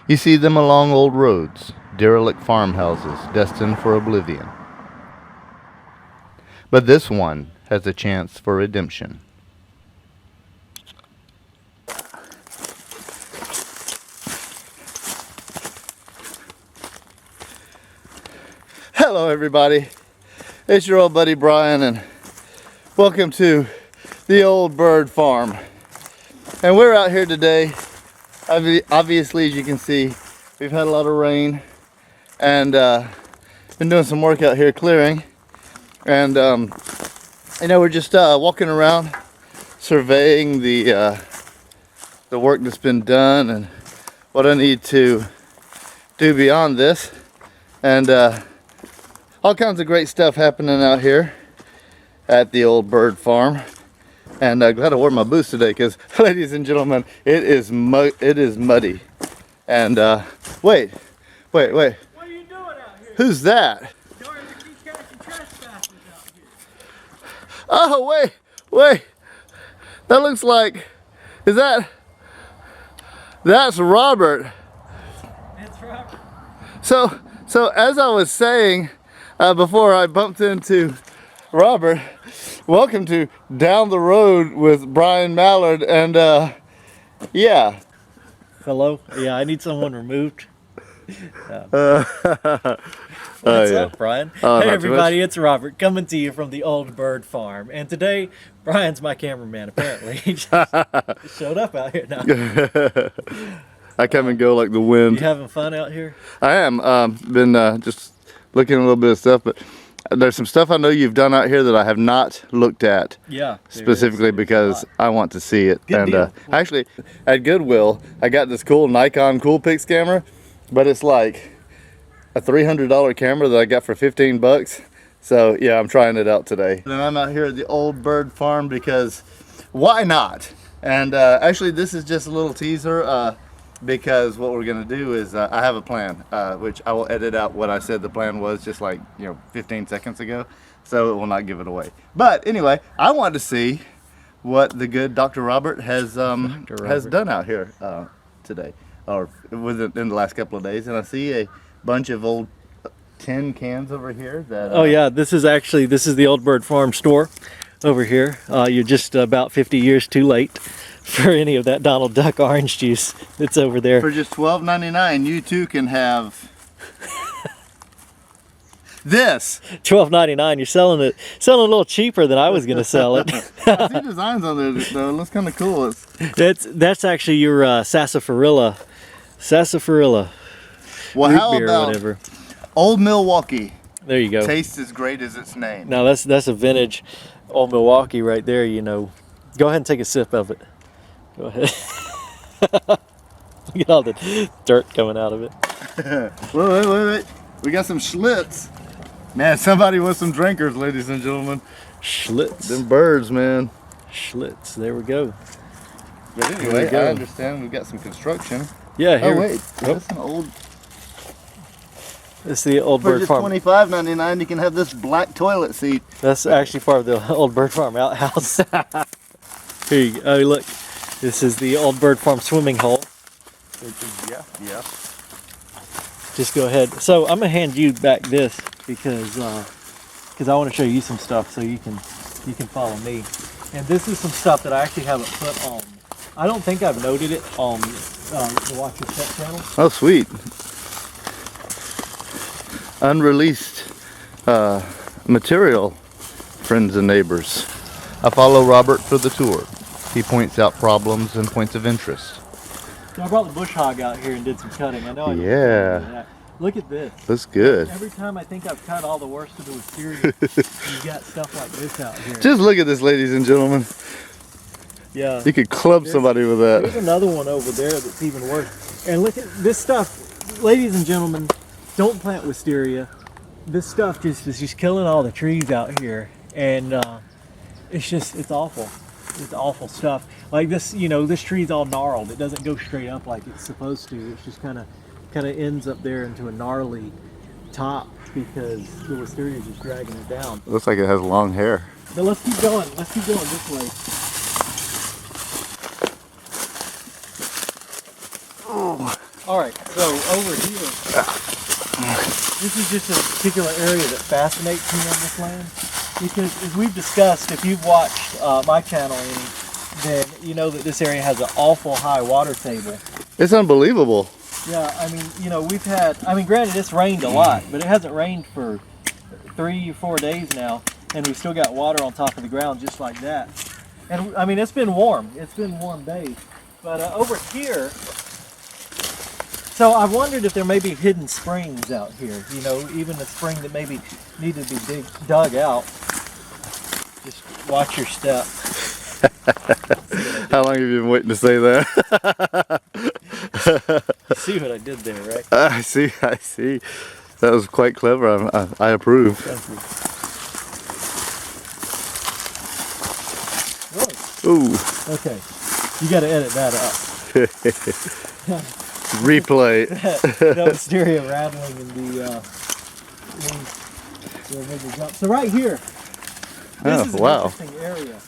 You see them along old roads, derelict farmhouses destined for oblivion. But this one has a chance for redemption. Hello everybody, it's your old buddy Brian and welcome to the Old Byrd Farm. And we're out here today. Obviously, as you can see, we've had a lot of rain and been doing some work out here clearing. And you know, we're just walking around surveying the work that's been done and what I need to do beyond this. And all kinds of great stuff happening out here at the Old Byrd Farm. And glad I wore my boots today because, ladies and gentlemen, it is muddy. And wait. What are you doing out here? Who's that? Trying to keep catching trespassers out here. Oh, wait. That looks like, that's Robert. That's Robert. So as I was saying before I bumped into Robert, welcome to Down the Road with Brian Mallard, and yeah. Hello. Yeah, I need someone removed. Oh, What's yeah. up, Brian? Oh, hey not too everybody, it's Robert coming to you from the Old Byrd Farm. And today, Brian's my cameraman, apparently. He just showed up out here now. I come and go like the wind. You having fun out here? I am. Been just looking at a little bit of stuff, but there's some stuff I know you've done out here that I have not looked at. Yeah. Specifically because I want to see it. Good and deal. Actually, at Goodwill, I got this cool Nikon Cool Pix camera, but it's like a $300 camera that I got for 15 bucks. So yeah, I'm trying it out today. And I'm out here at the Old Byrd Farm because why not? And actually, this is just a little teaser. Because what we're gonna do is I have a plan, which I will edit out what I said the plan was just like 15 seconds ago, so it will not give it away. But anyway, I wanted to see what the good Dr. Robert has done out here today, or in the last couple of days, and I see a bunch of old tin cans over here. That Oh yeah, this is the Old Byrd Farm store over here. You're just about 50 years too late for any of that Donald Duck orange juice that's over there. For just $12.99, you too can have this. $12.99. You're selling it a little cheaper than I was going to sell it. I see designs on there though. It looks kind of cool. That's actually your sarsaparilla. Well, root how beer or about whatever. Old Milwaukee? There you go. Tastes as great as its name. Now that's a vintage Old Milwaukee right there. Go ahead and take a sip of it. Go ahead. Look at all the dirt coming out of it. Wait. We got some Schlitz. Man, somebody with some drinkers, ladies and gentlemen. Schlitz. Them birds, man. Schlitz. There we go. But anyway, I understand we've got some construction. Yeah, here. Oh, wait. Is this an old... It's the Old For Byrd just Farm. $25.99, you can have this black toilet seat. That's actually part of the Old Byrd Farm outhouse. Here you go. Oh, look. This is the Old Byrd Farm swimming hole. Yeah. Just go ahead. So I'm gonna hand you back this because I want to show you some stuff so you can follow me. And this is some stuff that I actually haven't put on. I don't think I've noted it on the Watch Your Step channel. Oh, sweet. Unreleased material, friends and neighbors. I follow Robert for the tour. He points out problems and points of interest. So I brought the bush hog out here and did some cutting. I know. Yeah. Look at this. Looks good. Every time I think I've cut all the worst of the wisteria, you got stuff like this out here. Just look at this, ladies and gentlemen. Yeah. You could club somebody with that. There's another one over there that's even worse. And look at this stuff, ladies and gentlemen. Don't plant wisteria. This stuff is just killing all the trees out here, and it's awful. It's awful stuff. Like this, this tree's all gnarled. It doesn't go straight up like it's supposed to. It's just kind of ends up there into a gnarly top because the wisteria is just dragging it down. It looks like it has long hair. But let's keep going. Let's keep going this way. Oh, All right, so over here, this is just a particular area that fascinates me on this land. Because as we've discussed, if you've watched my channel any, then you know that this area has an awful high water table. It's unbelievable. Yeah, I mean, you know, we've had, I mean, granted it's rained a lot, but it hasn't rained for 3 or 4 days now, and we've still got water on top of the ground just like that. And I mean, it's been warm days. But over here, so I wondered if there may be hidden springs out here, you know, even a spring that maybe needed to be dug out. Just watch your step. How long have you been waiting to say that? You see what I did there, right? I see. That was quite clever. I approve. Thank you. Really? Ooh. Okay. You got to edit that up. Replay. that wisteria rattling in the major jump. So right here, this is an interesting area.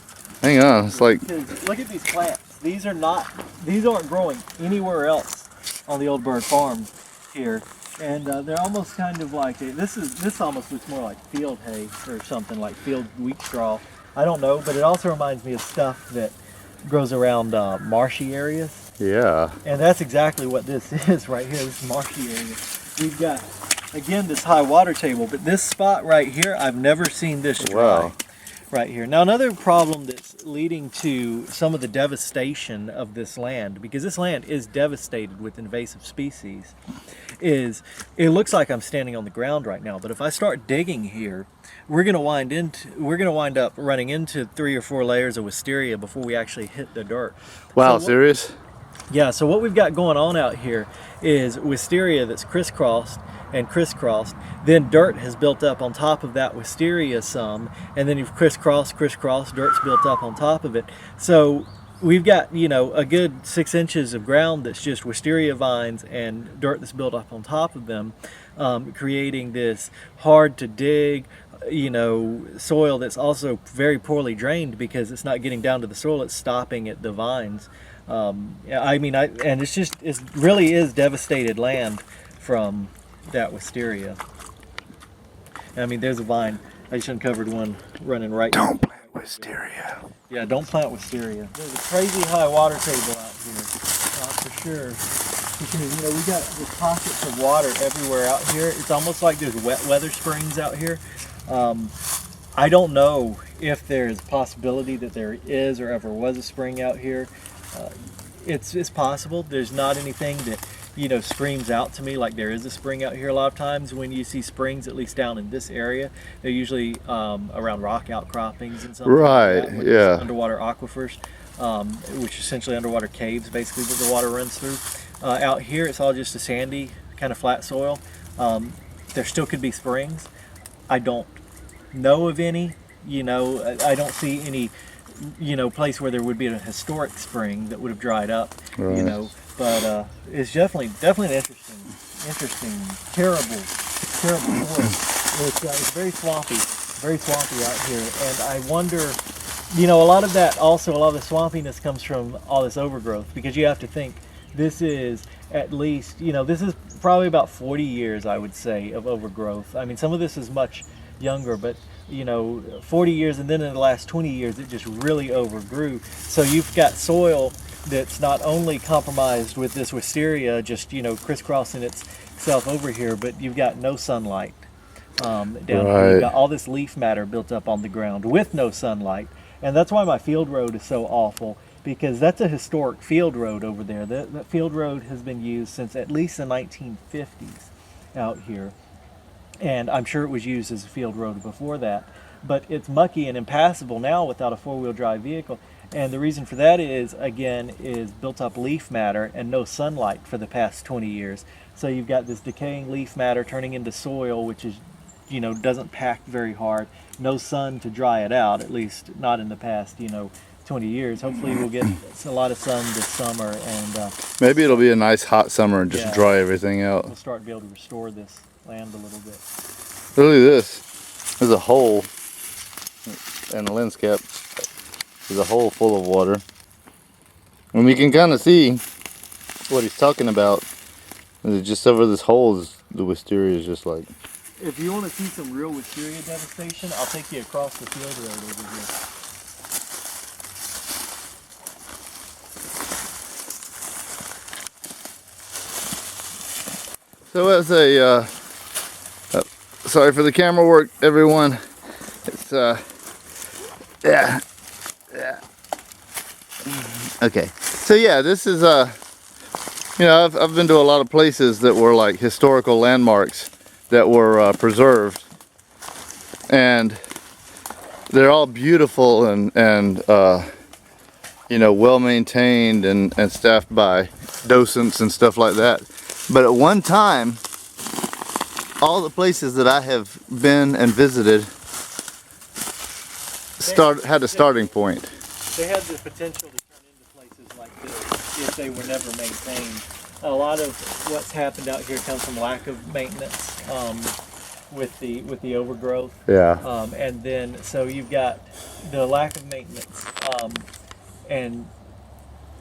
Hang on, it's like, Look at these plants. These aren't growing anywhere else on the Old Byrd Farm here, and they're almost kind of like this almost looks more like field hay or something, like field wheat straw. I don't know, but it also reminds me of stuff that grows around marshy areas. yeah. And that's exactly what this is right here, this marshy area. We've got, again, this high water table, but this spot right here, I've never seen this dry. Wow. Right here. Now another problem that's leading to some of the devastation of this land, because this land is devastated with invasive species, is it looks like I'm standing on the ground right now, but if I start digging here, we're going to wind up running into 3 or 4 layers of wisteria before we actually hit the dirt. Wow, So serious? yeah, so what we've got going on out here is wisteria that's crisscrossed and crisscrossed. Then dirt has built up on top of that wisteria some, and then you've crisscrossed, dirt's built up on top of it. So we've got, you know, a good 6 inches of ground that's just wisteria vines and dirt that's built up on top of them, creating this hard to dig, you know, soil that's also very poorly drained because it's not getting down to the soil, it's stopping at the vines. I mean, and it really is devastated land from that wisteria. I mean, there's a vine. I just uncovered one running right. Don't plant wisteria. Yeah, don't plant wisteria. There's a crazy high water table out here, for sure. Because, you know, we got the pockets of water everywhere out here. It's almost like there's wet weather springs out here. I don't know if there's a possibility that there is or ever was a spring out here. It's possible. There's not anything that, you know, screams out to me like there is a spring out here. A lot of times when you see springs, at least down in this area, they're usually around rock outcroppings and something Right, like that, yeah. underwater aquifers, which are essentially underwater caves basically that the water runs through. Out here it's all just a sandy kind of flat soil. There still could be springs. I don't know of any. You know, I don't see any, you know, place where there would be a historic spring that would have dried up. Right. You know, but it's definitely an interesting, terrible soil. It's very swampy out here, and I wonder, you know, a lot of the swampiness comes from all this overgrowth, because you have to think this is at least, you know, this is probably about 40 years, I would say, of overgrowth. I mean, some of this is much younger, but you know, 40 years, and then in the last 20 years it just really overgrew. So you've got soil that's not only compromised with this wisteria just, you know, crisscrossing itself over here, but you've got no sunlight down here. You've got all this leaf matter built up on the ground with no sunlight, and that's why my field road is so awful, because that's a historic field road over there. That field road has been used since at least the 1950s out here. And I'm sure it was used as a field road before that, but it's mucky and impassable now without a four-wheel drive vehicle. And the reason for that is, again, is built up leaf matter and no sunlight for the past 20 years. So you've got this decaying leaf matter turning into soil, which is, you know, doesn't pack very hard. No sun to dry it out, at least not in the past, you know, 20 years. Hopefully we'll get a lot of sun this summer, and maybe it'll be a nice hot summer and just dry everything out. We'll start to be able to restore this land a little bit. Look at this. There's a hole in the lens cap. There's a hole full of water. And we can kind of see what he's talking about. And just over this hole, the wisteria is just like. If you want to see some real wisteria devastation, I'll take you across the field road over here. So as a, sorry for the camera work, everyone. It's, yeah. Okay. So yeah, this is, you know, I've been to a lot of places that were like historical landmarks that were preserved. And they're all beautiful and you know, well maintained and staffed by docents and stuff like that. But at one time, all the places that I have been and visited had a starting point. They had the potential to turn into places like this if they were never maintained. A lot of what's happened out here comes from lack of maintenance with the overgrowth. Yeah. And then so you've got the lack of maintenance, and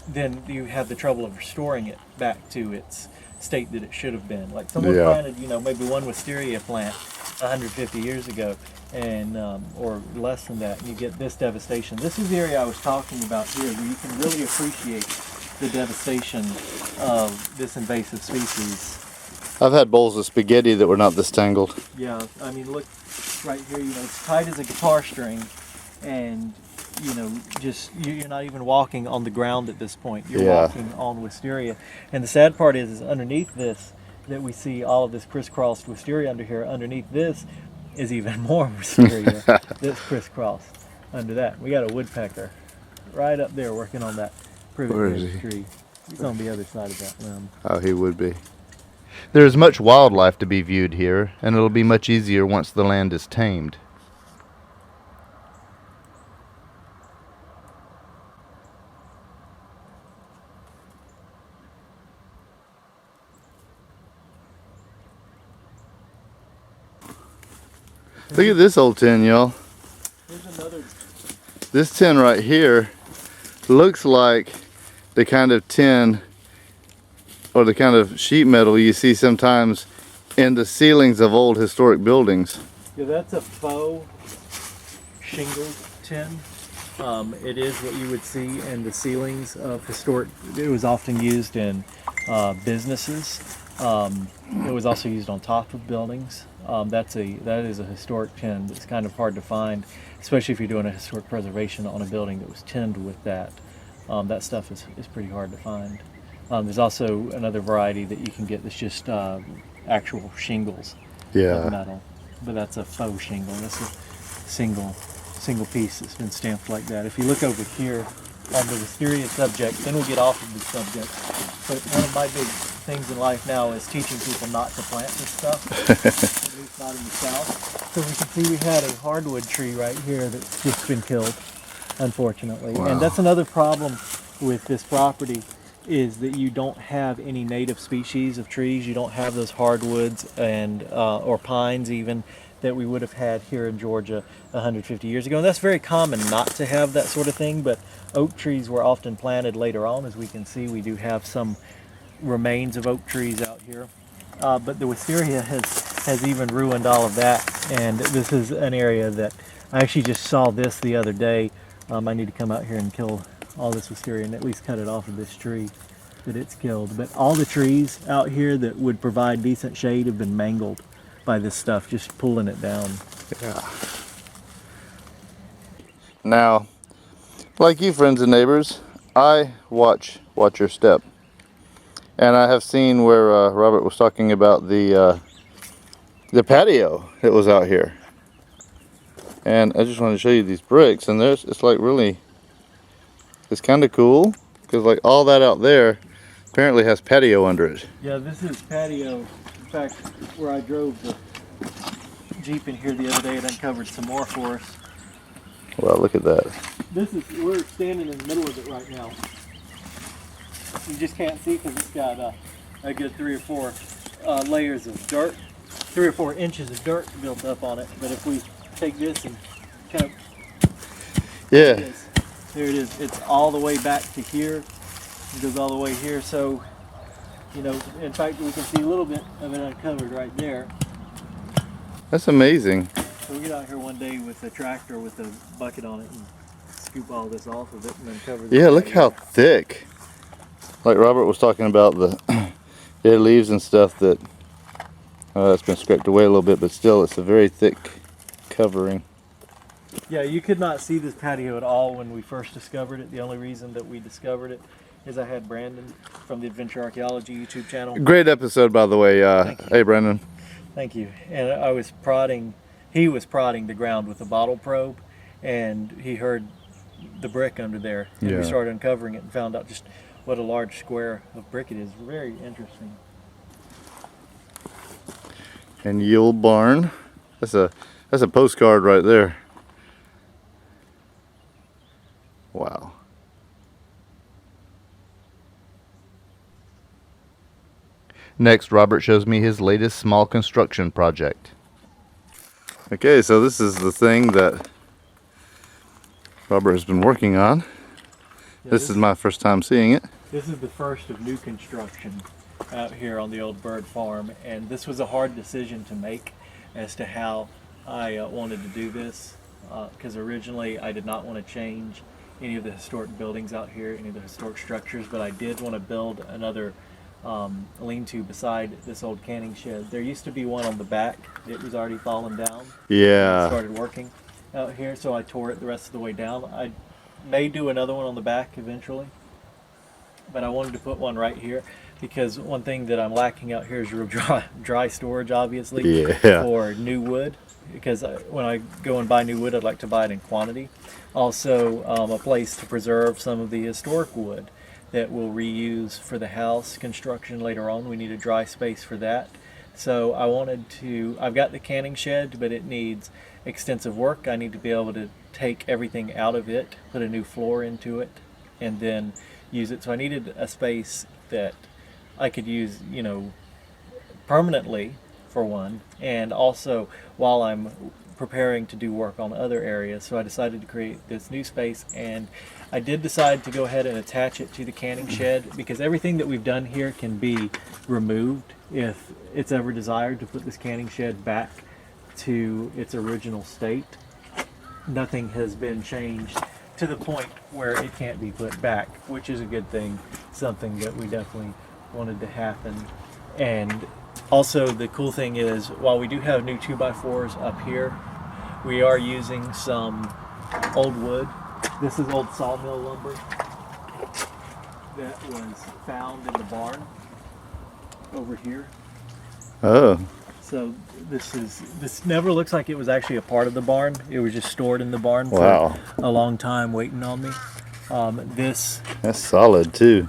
then you have the trouble of restoring it back to its state that it should have been. Like someone planted, you know, maybe one wisteria plant 150 years ago, and or less than that, and you get this devastation. This is the area I was talking about here, where you can really appreciate the devastation of this invasive species. I've had bowls of spaghetti that were not this tangled. Yeah, I mean, look right here, you know, it's tight as a guitar string, and you know, just you're not even walking on the ground at this point. You're walking on wisteria. And the sad part is underneath this, that we see all of this crisscrossed wisteria under here. Underneath this is even more wisteria that's crisscrossed under that. We got a woodpecker right up there working on that privet tree. He's on the other side of that limb. Oh, he would be. There is much wildlife to be viewed here, and it'll be much easier once the land is tamed. Look at this old tin, y'all. Here's another. This tin right here looks like the kind of tin or the kind of sheet metal you see sometimes in the ceilings of old historic buildings. Yeah, that's a faux shingled tin. It is what you would see in the ceilings of historic. It was often used in businesses. It was also used on top of buildings. That is a historic tin that's kind of hard to find, especially if you're doing a historic preservation on a building that was tinned with that. That stuff is pretty hard to find. There's also another variety that you can get that's just actual shingles of metal, but that's a faux shingle. That's a single piece that's been stamped like that. If you look over here on the wisteria subject, then we'll get off of the subject. But one of my big things in life now is teaching people not to plant this stuff, at least not in the south. So we can see we had a hardwood tree right here that's just been killed, unfortunately. Wow. And that's another problem with this property, is that you don't have any native species of trees. You don't have those hardwoods and or pines even that we would have had here in Georgia 150 years ago. And that's very common not to have that sort of thing, but oak trees were often planted later on. As we can see, we do have some remains of oak trees out here. But the wisteria has even ruined all of that. And this is an area that I actually just saw this the other day. I need to come out here and kill all this wisteria and at least cut it off of this tree that it's killed. But all the trees out here that would provide decent shade have been mangled by this stuff, just pulling it down. Yeah. Now, like you friends and neighbors, I watch your step. And I have seen where Robert was talking about the patio that was out here. And I just wanted to show you these bricks, and it's like really, it's kind of cool, because like all that out there apparently has patio under it. Yeah, this is patio. In fact, where I drove the Jeep in here the other day, it uncovered some more for us. Well, look at that. We're standing in the middle of it right now. You just can't see because it's got a good 3 or 4 layers of dirt, 3 or 4 inches of dirt built up on it. But if we take this and kind of, there it is. It's all the way back to here. It goes all the way here. So You know, in fact, we can see a little bit of it uncovered right there. That's amazing. So we get out here one day with a tractor with a bucket on it and scoop all this off of it and then cover the Yeah, look patio. how thick. Like Robert was talking about the dead leaves and stuff that that's been scraped away a little bit, but still it's a very thick covering. Yeah, you could not see this patio at all when we first discovered it. The only reason that we discovered it is I had Brandon from the Adventure Archaeology YouTube channel. Great episode, by the way. Hey, Brendan. Thank you. And I was prodding, he was prodding the ground with a bottle probe, and he heard the brick under there. And Yeah. we started uncovering it and found out just what a large square of brick it is. Very interesting. And Old Barn. That's a postcard right there. Wow. Next, Robert shows me his latest small construction project. Okay, so this is the thing that Robert has been working on. Yeah, This is my first time seeing it. This is the first of new construction out here on the Old Byrd Farm, and this was a hard decision to make as to how I wanted to do this, because originally I did not want to change any of the historic buildings out here, any of the historic structures, but I did want to build another lean-to beside this old canning shed. There used to be one on the back. It was already fallen down. Yeah. Started working out here, so I tore it the rest of the way down. I may do another one on the back eventually, but I wanted to put one right here because one thing that I'm lacking out here is real dry storage, obviously, Yeah. for new wood. Because when I go and buy new wood, I'd like to buy it in quantity. Also, a place to preserve some of the historic wood that we'll reuse for the house construction later on. We need a dry space for that. So I wanted to, I've got the canning shed, but it needs extensive work. I need to be able to take everything out of it, put a new floor into it, and then use it. So I needed a space that I could use, you know, permanently, for one, and also while I'm preparing to do work on other areas. So I decided to create this new space, and I did decide to go ahead and attach it to the canning shed because everything that we've done here can be removed if it's ever desired to put this canning shed back to its original state. Nothing has been changed to the point where it can't be put back, which is a good thing, something that we definitely wanted to happen. And also the cool thing is, while we do have new 2x4s up here, we are using some old wood. This is old sawmill lumber that was found in the barn over here. Oh. So this never looks like it was actually a part of the barn. It was just stored in the barn Wow. for a long time waiting on me. This That's solid too.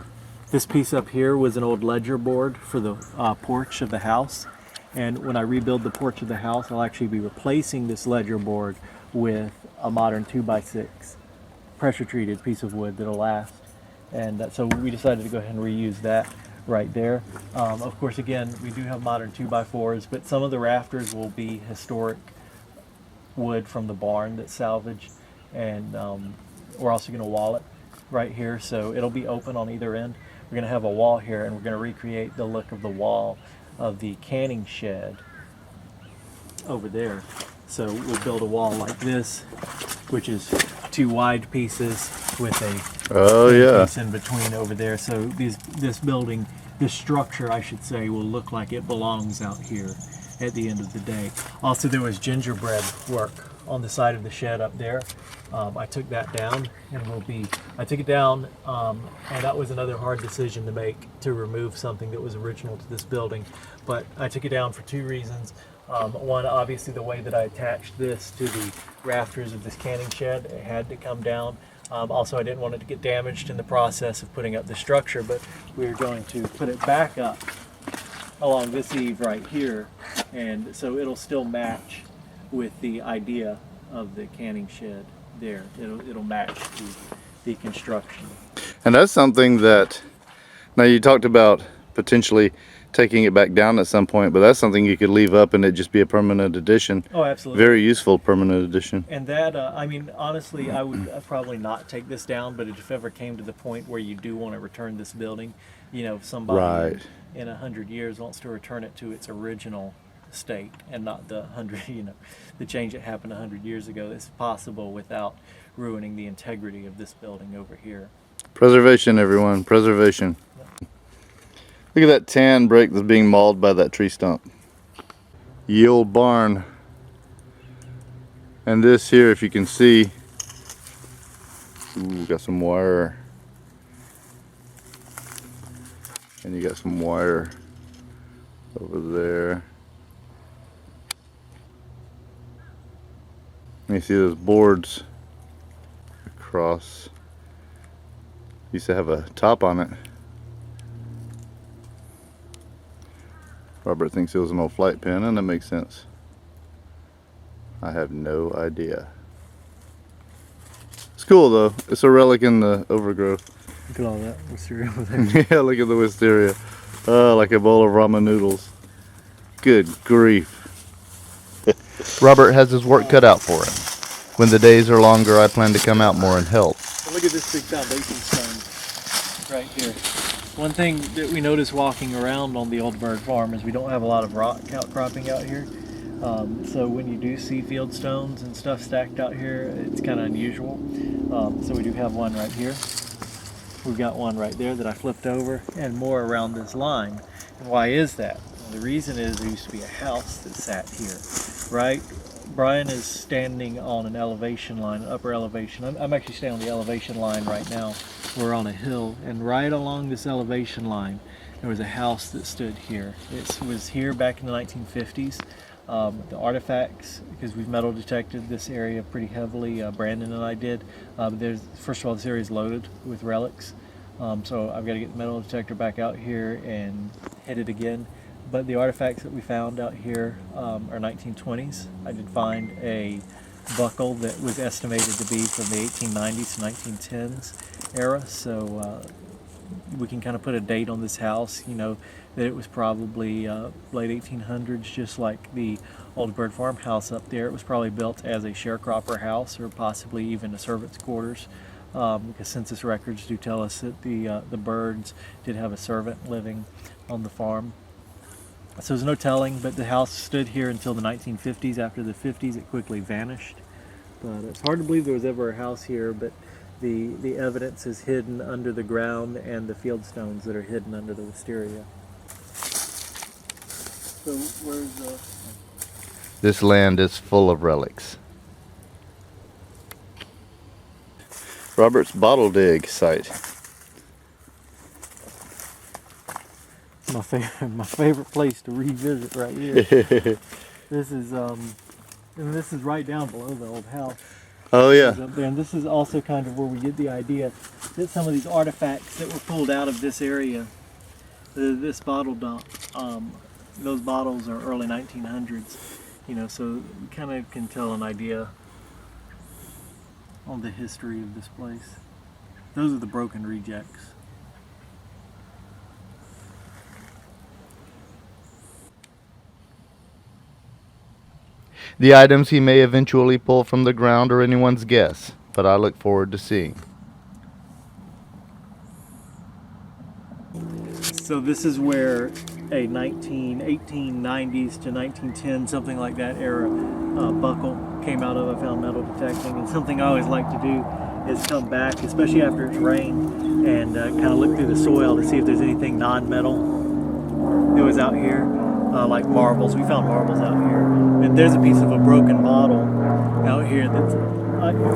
This piece up here was an old ledger board for the porch of the house, and when I rebuild the porch of the house, I'll actually be replacing this ledger board with a modern 2x6 pressure treated piece of wood that'll last. And so we decided to go ahead and reuse that right there. Of course, again, we do have modern 2x4s, but some of the rafters will be historic wood from the barn that's salvaged, and we're also going to wall it right here, so it'll be open on either end. We're going to have a wall here, and we're going to recreate the look of the wall of the canning shed over there. So we'll build a wall like this, which is two wide pieces with a piece in between over there. So this building, this structure, I should say, will look like it belongs out here at the end of the day. Also, there was gingerbread work on the side of the shed up there. I took that down, and I took it down, and that was another hard decision to make, to remove something that was original to this building. But I took it down for two reasons. One, obviously the way that I attached this to the rafters of this canning shed, it had to come down. Also, I didn't want it to get damaged in the process of putting up the structure, but we were going to put it back up along this eave right here, and so it'll still match with the idea of the canning shed there. It'll match the construction. And that's something that, now you talked about potentially taking it back down at some point, but that's something you could leave up and it just be a permanent addition. Oh, absolutely. Very useful permanent addition. And that, I mean, honestly, I would probably not take this down, but if it ever came to the point where you do want to return this building, you know, somebody Right. in 100 years wants to return it to its original state and not the 100, the change that happened 100 years ago. It's possible without ruining the integrity of this building over here. Preservation, everyone, preservation. Look at that tan brick that's being mauled by that tree stump. Ye old barn. And this here, if you can see, ooh, got some wire. And you got some wire over there. And you see those boards across. Used to have a top on it. Robert thinks it was an old flight pen, and that makes sense. I have no idea. It's cool though. It's a relic in the overgrowth. Look at all that wisteria over there. Yeah, look at the wisteria. Like a bowl of ramen noodles. Good grief. Robert has his work cut out for him. When the days are longer, I plan to come out more and help. Look at this big foundation stone right here. One thing that we notice walking around on the Old Byrd Farm is we don't have a lot of rock outcropping out here. So when you do see field stones and stuff stacked out here, it's kind of unusual. So we do have one right here. We've got one right there that I flipped over, and more around this line. And why is that? Well, the reason is there used to be a house that sat here, right? Brian is standing on an elevation line, an upper elevation. I'm actually standing on the elevation line right now. We're on a hill, and right along this elevation line, there was a house that stood here. It was here back in the 1950s. The artifacts, because we've metal detected this area pretty heavily, Brandon and I did. First of all, this area is loaded with relics, so I've got to get the metal detector back out here and hit it again. But the artifacts that we found out here are 1920s. I did find a buckle that was estimated to be from the 1890s to 1910s era, so we can kind of put a date on this house, that it was probably late 1800s, just like the Old Byrd Farm house up there. It was probably built as a sharecropper house or possibly even a servant's quarters, because census records do tell us that the Byrds did have a servant living on the farm. So there's no telling, but the house stood here until the 1950s. After the 50s, it quickly vanished. But it's hard to believe there was ever a house here, but the evidence is hidden under the ground and the field stones that are hidden under the wisteria. So where's the... This land is full of relics. Robert's bottle dig site. My favorite place to revisit right here. This is and this is right down below the old house. Oh yeah. Up there. And this is also kind of where we get the idea that some of these artifacts that were pulled out of this area, this bottle dump, those bottles are early 1900s, so you kind of can tell an idea on the history of this place. Those are the broken rejects. The items he may eventually pull from the ground are anyone's guess, but I look forward to seeing. So this is where a 1890s to 1910, something like that era buckle came out of. I found metal detecting, and something I always like to do is come back, especially after it's rained, and kind of look through the soil to see if there's anything non-metal that was out here. Like marbles. We found marbles out here. And there's a piece of a broken bottle out here that's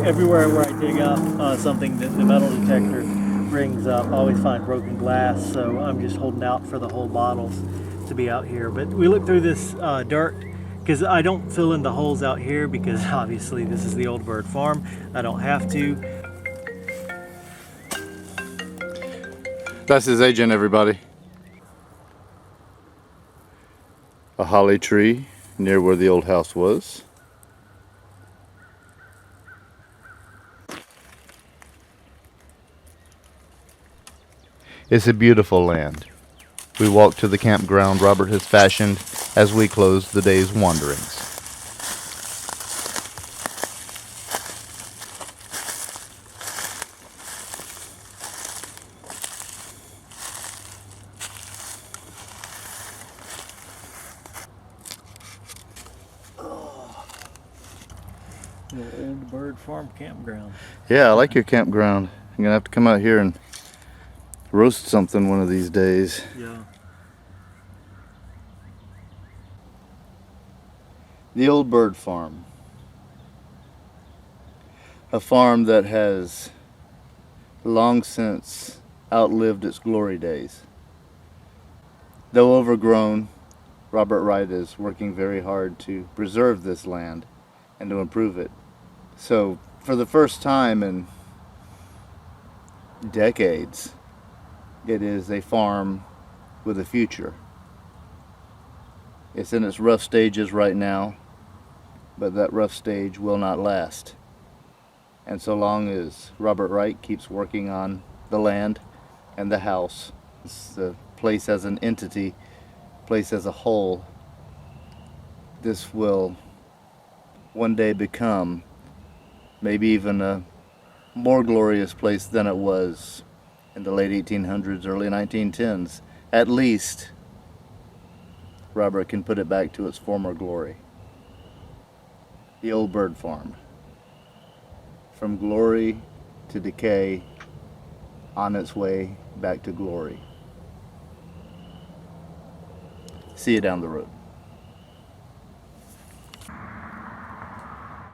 everywhere where I dig up something that the metal detector brings up, I always find broken glass, so I'm just holding out for the whole bottles to be out here. But we look through this dirt, because I don't fill in the holes out here, because obviously this is the Old Byrd Farm. I don't have to. That's his agent, everybody. A holly tree near where the old house was. It's a beautiful land. We walk to the campground Robert has fashioned as we close the day's wanderings. The Old Byrd Farm campground. Yeah, I like your campground. I'm gonna have to come out here and roast something one of these days. Yeah. The Old Byrd Farm. A farm that has long since outlived its glory days. Though overgrown, Robert Wright is working very hard to preserve this land and to improve it. So, for the first time in decades, it is a farm with a future. It's in its rough stages right now, but that rough stage will not last. And so long as Robert Wright keeps working on the land and the house, the place as an entity, place as a whole, this will one day become maybe even a more glorious place than it was in the late 1800s, early 1910s. At least Robert can put it back to its former glory. The Old Byrd Farm. From glory to decay, on its way back to glory. See you down the road.